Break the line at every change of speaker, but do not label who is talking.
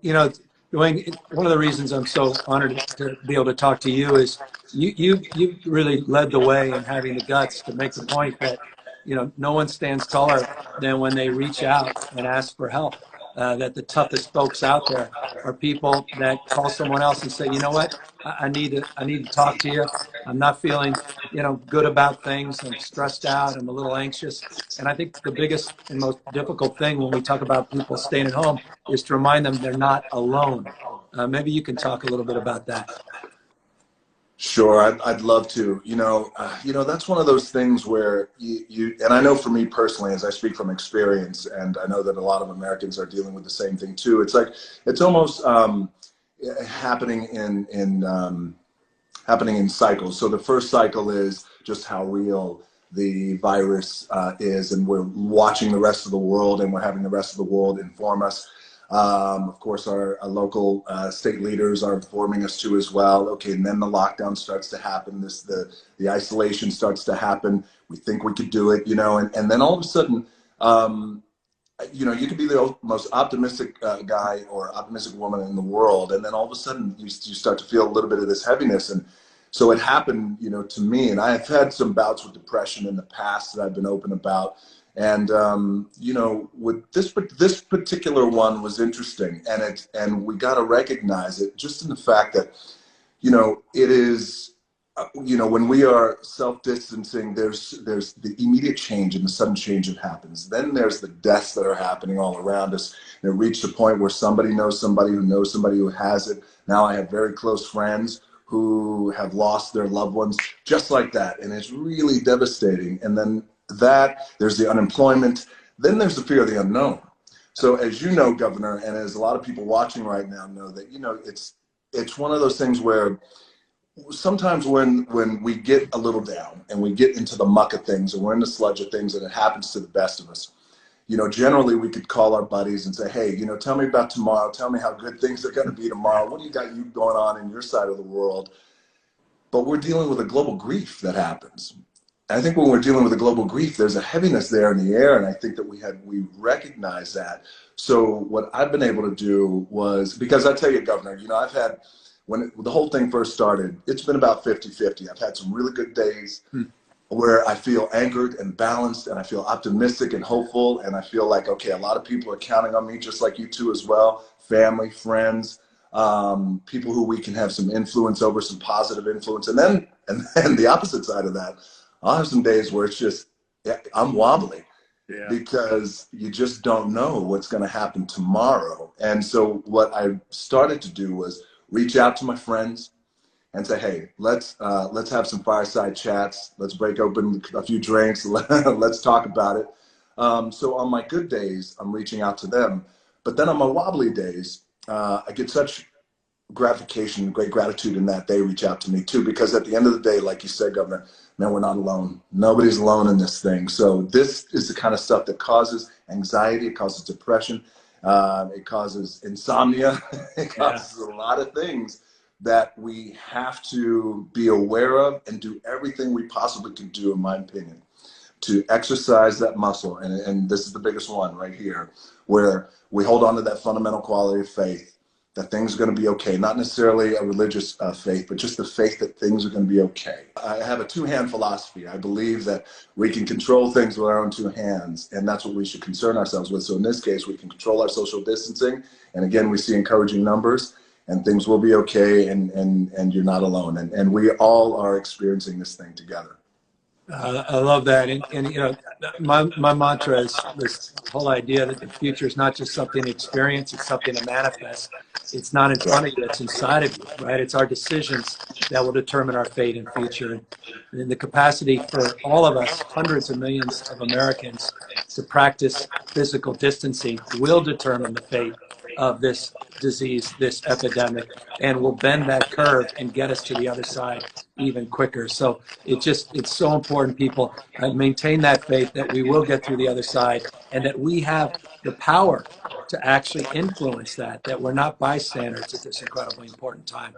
Dwayne, one of the reasons I'm so honored to be able to talk to you is you really led the way in having the guts to make the point that, no one stands taller than when they reach out and ask for help. That the toughest folks out there are people that call someone else and say, you know what, I need to talk to you. I'm not feeling, good about things. I'm stressed out. I'm a little anxious. And I think the biggest and most difficult thing when we talk about people staying at home is to remind them they're not alone. Maybe you can talk a little bit about that.
Sure, I'd love to. That's one of those things where and I know for me personally, as I speak from experience, and I know that a lot of Americans are dealing with the same thing too. It's like it's almost happening in cycles. So the first cycle is just how real the virus is, and we're watching the rest of the world, and we're having the rest of the world inform us. Of course, our local state leaders are informing us too as well. Okay, and then the lockdown starts to happen. The isolation starts to happen. We think we could do it, and then all of a sudden, you could be the most optimistic guy or optimistic woman in the world, and then all of a sudden you start to feel a little bit of this heaviness. And so it happened, to me, and I've had some bouts with depression in the past that I've been open about. And with this particular one was interesting, and we got to recognize it just in the fact that, it is, when we are self-distancing, there's the immediate change and the sudden change that happens. Then there's the deaths that are happening all around us. And it reached a point where somebody knows somebody who knows somebody who has it. Now I have very close friends who have lost their loved ones just like that, and it's really devastating. And then there's the unemployment, then there's the fear of the unknown. So as you know, Governor, and as a lot of people watching right now know that, it's one of those things where sometimes when we get a little down and we get into the muck of things and we're in the sludge of things, and it happens to the best of us, generally we could call our buddies and say, hey, tell me about tomorrow. Tell me how good things are going to be tomorrow. What do you got going on in your side of the world? But we're dealing with a global grief that happens. I think when we're dealing with a global grief, there's a heaviness there in the air, and I think that we recognize that. So what I've been able to do was, because I tell you, Governor, I've had, when the whole thing first started, it's been about 50-50. I've had some really good days where I feel anchored and balanced, and I feel optimistic and hopeful, and I feel like, okay, a lot of people are counting on me, just like you two as well, family, friends, people who we can have some influence over, some positive influence. And then the opposite side of that, I'll have some days where it's just, I'm wobbly because you just don't know what's going to happen tomorrow. And so what I started to do was reach out to my friends and say, hey, let's have some fireside chats. Let's break open a few drinks. Let's talk about it. So on my good days, I'm reaching out to them. But then on my wobbly days, I get such gratification, great gratitude in that they reach out to me too, because at the end of the day, like you said, Governor, man, we're not alone. Nobody's alone in this thing. So this is the kind of stuff that causes anxiety, it causes depression, it causes insomnia, it causes a lot of things that we have to be aware of and do everything we possibly can do, in my opinion, to exercise that muscle. And this is the biggest one right here, where we hold on to that fundamental quality of faith, that things are going to be okay. Not necessarily a religious faith, but just the faith that things are going to be okay. I have a two-hand philosophy. I believe that we can control things with our own two hands, and that's what we should concern ourselves with. So in this case, we can control our social distancing. And again, we see encouraging numbers, and things will be okay, and you're not alone. And we all are experiencing this thing together.
I love that. And my mantra is this whole idea that the future is not just something to experience, it's something to manifest. It's not in front of you, it's inside of you, right? It's our decisions that will determine our fate and future. And the capacity for all of us, hundreds of millions of Americans, to practice physical distancing will determine the fate of this disease, this epidemic, and will bend that curve and get us to the other side even quicker. So it's so important, people, maintain that faith that we will get through the other side, and that we have the power to actually influence that we're not bystanders at this incredibly important time.